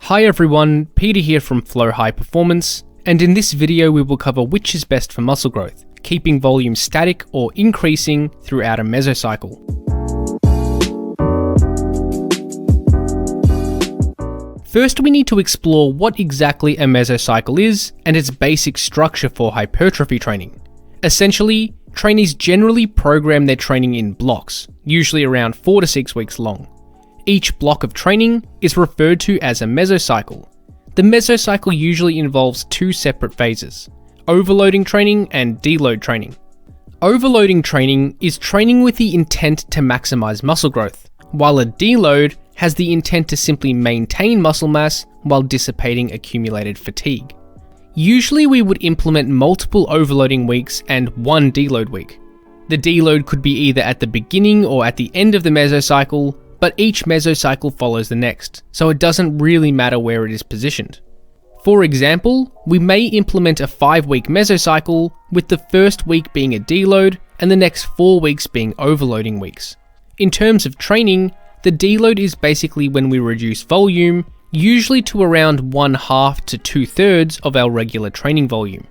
Hi everyone, Peter here from Flow High Performance, and in this video we will cover which is best for muscle growth, keeping volume static or increasing throughout a mesocycle. First, we need to explore what exactly a mesocycle is and its basic structure for hypertrophy training. Essentially, trainees generally program their training in blocks, usually around 4 to 6 weeks long. Each block of training is referred to as a mesocycle. The mesocycle usually involves two separate phases: overloading training and deload training. Overloading training is training with the intent to maximize muscle growth, while a deload has the intent to simply maintain muscle mass while dissipating accumulated fatigue. Usually we would implement multiple overloading weeks and one deload week. The deload could be either at the beginning or at the end of the mesocycle, but each mesocycle follows the next, so it doesn't really matter where it is positioned. For example, we may implement a 5-week mesocycle, with the first week being a deload and the next 4 weeks being overloading weeks. In terms of training, the deload is basically when we reduce volume, usually to around 1/2 to 2/3 of our regular training volume.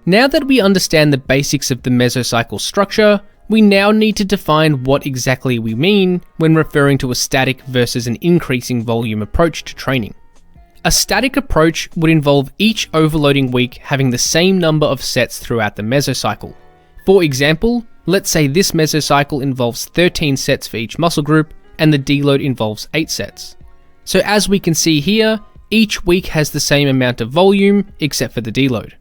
Now that we understand the basics of the mesocycle structure, we now need to define what exactly we mean when referring to a static versus an increasing volume approach to training. A static approach would involve each overloading week having the same number of sets throughout the mesocycle. For example, let's say this mesocycle involves 13 sets for each muscle group and the deload involves 8 sets. So as we can see here, each week has the same amount of volume except for the deload.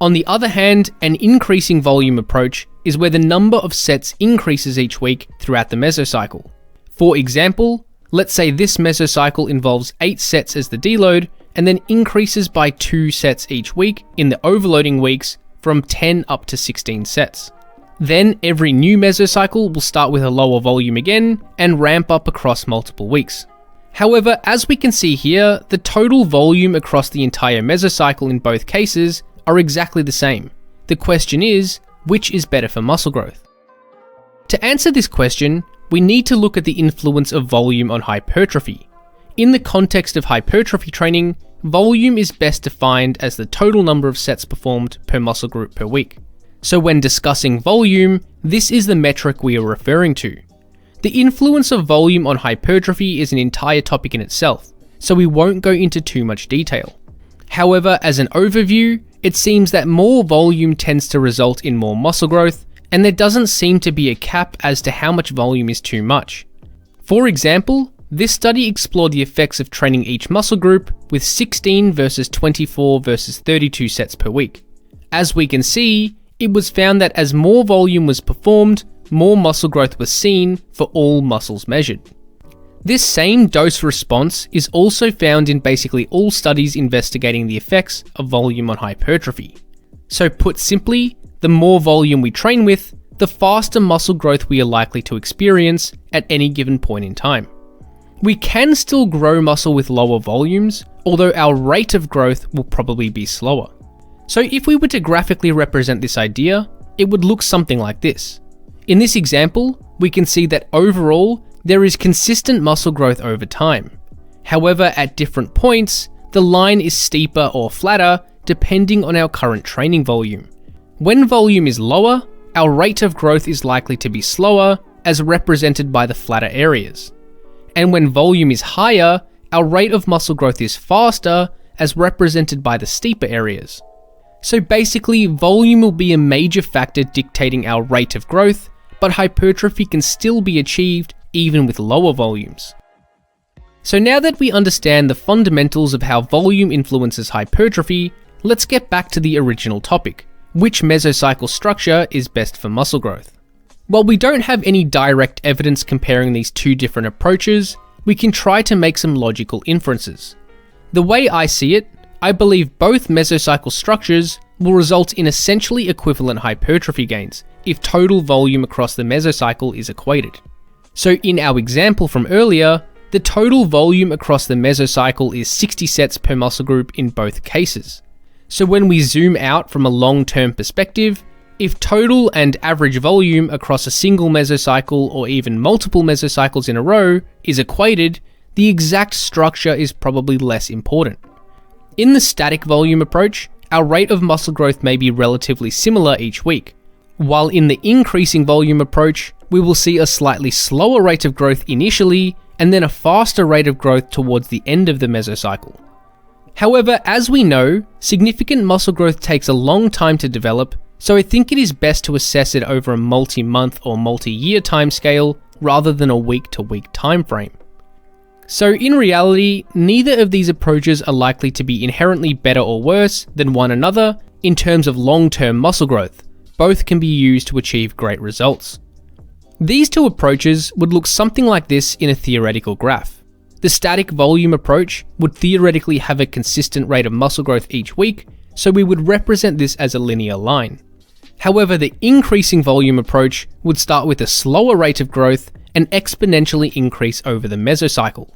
On the other hand, an increasing volume approach is where the number of sets increases each week throughout the mesocycle. For example, let's say this mesocycle involves 8 sets as the deload and then increases by 2 sets each week in the overloading weeks from 10 up to 16 sets. Then every new mesocycle will start with a lower volume again and ramp up across multiple weeks. However, as we can see here, the total volume across the entire mesocycle in both cases are exactly the same. The question is, which is better for muscle growth? To answer this question, we need to look at the influence of volume on hypertrophy. In the context of hypertrophy training, volume is best defined as the total number of sets performed per muscle group per week. So when discussing volume, this is the metric we are referring to. The influence of volume on hypertrophy is an entire topic in itself, so we won't go into too much detail. However, as an overview, it seems that more volume tends to result in more muscle growth, and there doesn't seem to be a cap as to how much volume is too much. For example, this study explored the effects of training each muscle group with 16 versus 24 versus 32 sets per week. As we can see, it was found that as more volume was performed, more muscle growth was seen for all muscles measured. This same dose response is also found in basically all studies investigating the effects of volume on hypertrophy. So put simply, the more volume we train with, the faster muscle growth we are likely to experience at any given point in time. We can still grow muscle with lower volumes, although our rate of growth will probably be slower. So if we were to graphically represent this idea, it would look something like this. In this example, we can see that overall, there is consistent muscle growth over time. However, at different points, the line is steeper or flatter depending on our current training volume. When volume is lower, our rate of growth is likely to be slower, as represented by the flatter areas. And when volume is higher, our rate of muscle growth is faster, as represented by the steeper areas. So basically, volume will be a major factor dictating our rate of growth, but hypertrophy can still be achieved even with lower volumes. So now that we understand the fundamentals of how volume influences hypertrophy, let's get back to the original topic: which mesocycle structure is best for muscle growth? While we don't have any direct evidence comparing these two different approaches, we can try to make some logical inferences. The way I see it, I believe both mesocycle structures will result in essentially equivalent hypertrophy gains if total volume across the mesocycle is equated. So in our example from earlier, the total volume across the mesocycle is 60 sets per muscle group in both cases. So when we zoom out from a long-term perspective, if total and average volume across a single mesocycle or even multiple mesocycles in a row is equated, the exact structure is probably less important. In the static volume approach, our rate of muscle growth may be relatively similar each week, while in the increasing volume approach, we will see a slightly slower rate of growth initially, and then a faster rate of growth towards the end of the mesocycle. However, as we know, significant muscle growth takes a long time to develop, so I think it is best to assess it over a multi-month or multi-year timescale rather than a week-to-week time frame. So in reality, neither of these approaches are likely to be inherently better or worse than one another in terms of long-term muscle growth. Both can be used to achieve great results. These two approaches would look something like this in a theoretical graph. The static volume approach would theoretically have a consistent rate of muscle growth each week, so we would represent this as a linear line. However, the increasing volume approach would start with a slower rate of growth and exponentially increase over the mesocycle.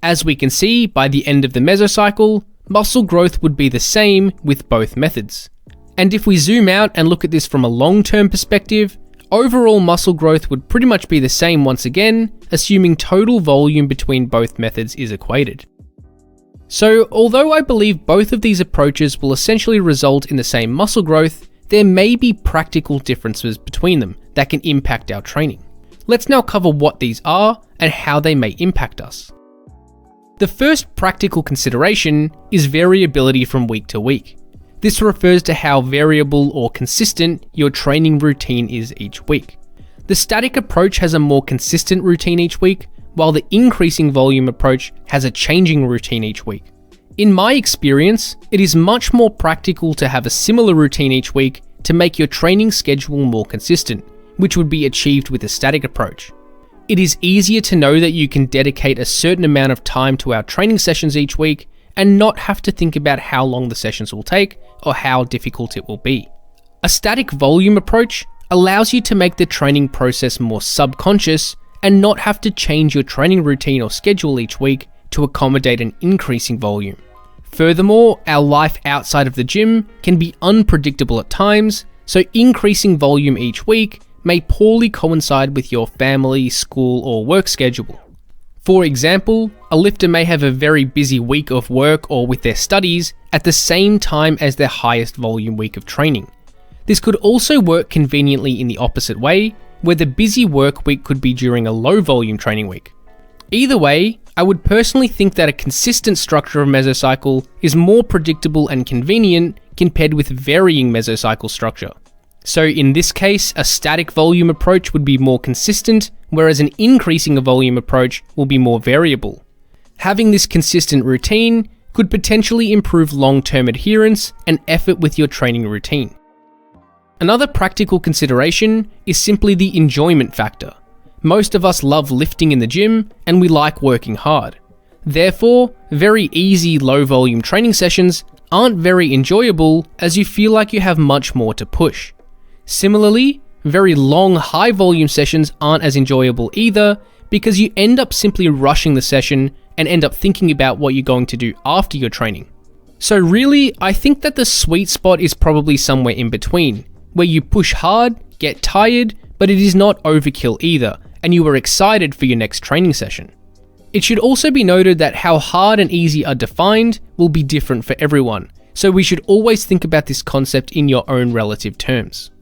As we can see, by the end of the mesocycle, muscle growth would be the same with both methods. And if we zoom out and look at this from a long-term perspective, overall muscle growth would pretty much be the same once again, assuming total volume between both methods is equated. So, although I believe both of these approaches will essentially result in the same muscle growth, there may be practical differences between them that can impact our training. Let's now cover what these are and how they may impact us. The first practical consideration is variability from week to week. This refers to how variable or consistent your training routine is each week. The static approach has a more consistent routine each week, while the increasing volume approach has a changing routine each week. In my experience, it is much more practical to have a similar routine each week to make your training schedule more consistent, which would be achieved with a static approach. It is easier to know that you can dedicate a certain amount of time to our training sessions each week and not have to think about how long the sessions will take or how difficult it will be. A static volume approach allows you to make the training process more subconscious and not have to change your training routine or schedule each week to accommodate an increasing volume. Furthermore, our life outside of the gym can be unpredictable at times, so increasing volume each week may poorly coincide with your family, school, or work schedule. For example, a lifter may have a very busy week of work or with their studies at the same time as their highest volume week of training. This could also work conveniently in the opposite way, where the busy work week could be during a low volume training week. Either way, I would personally think that a consistent structure of mesocycle is more predictable and convenient compared with varying mesocycle structure. So in this case, a static volume approach would be more consistent, whereas an increasing volume approach will be more variable. Having this consistent routine could potentially improve long-term adherence and effort with your training routine. Another practical consideration is simply the enjoyment factor. Most of us love lifting in the gym and we like working hard. Therefore, very easy low-volume training sessions aren't very enjoyable as you feel like you have much more to push. Similarly, very long high-volume sessions aren't as enjoyable either because you end up simply rushing the session and end up thinking about what you're going to do after your training. So really, I think that the sweet spot is probably somewhere in between, where you push hard, get tired, but it is not overkill either, and you are excited for your next training session. It should also be noted that how hard and easy are defined will be different for everyone, so we should always think about this concept in your own relative terms.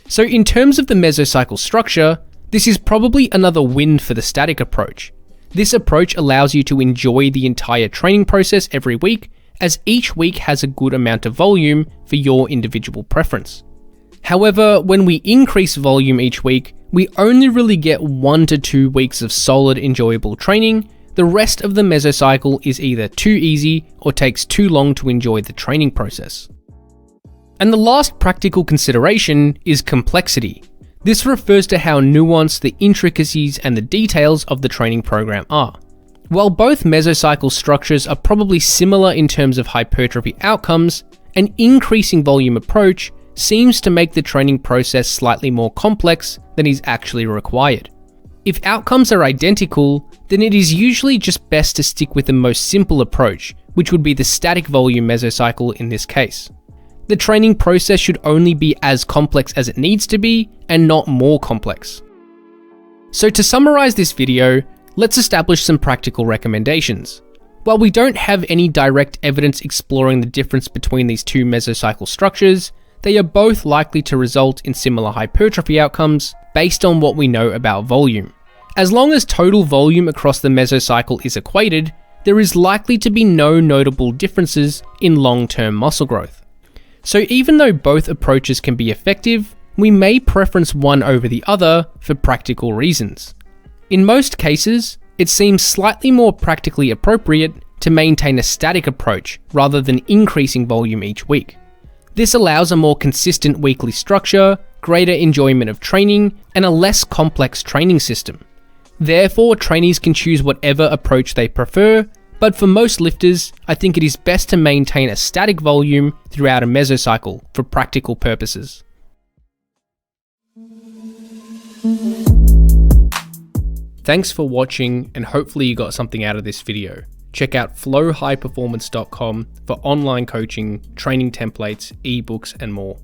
So in terms of the mesocycle structure, this is probably another win for the static approach. This approach allows you to enjoy the entire training process every week, as each week has a good amount of volume for your individual preference. However, when we increase volume each week, we only really get 1 to 2 weeks of solid, enjoyable training. The rest of the mesocycle is either too easy or takes too long to enjoy the training process. And the last practical consideration is complexity. This refers to how nuanced the intricacies and the details of the training program are. While both mesocycle structures are probably similar in terms of hypertrophy outcomes, an increasing volume approach seems to make the training process slightly more complex than is actually required. If outcomes are identical, then it is usually just best to stick with the most simple approach, which would be the static volume mesocycle in this case. The training process should only be as complex as it needs to be and not more complex. So to summarize this video, Let's establish some practical recommendations. While we don't have any direct evidence exploring the difference between these two mesocycle structures, they are both likely to result in similar hypertrophy outcomes based on what we know about volume. As long as total volume across the mesocycle is equated, there is likely to be no notable differences in long-term muscle growth. So even though both approaches can be effective, we may preference one over the other for practical reasons. In most cases, it seems slightly more practically appropriate to maintain a static approach rather than increasing volume each week. This allows a more consistent weekly structure, greater enjoyment of training, and a less complex training system. Therefore, trainees can choose whatever approach they prefer, but for most lifters, I think it is best to maintain a static volume throughout a mesocycle for practical purposes. Thanks for watching, and hopefully you got something out of this video. Check out flowhighperformance.com for online coaching, training templates, ebooks, and more.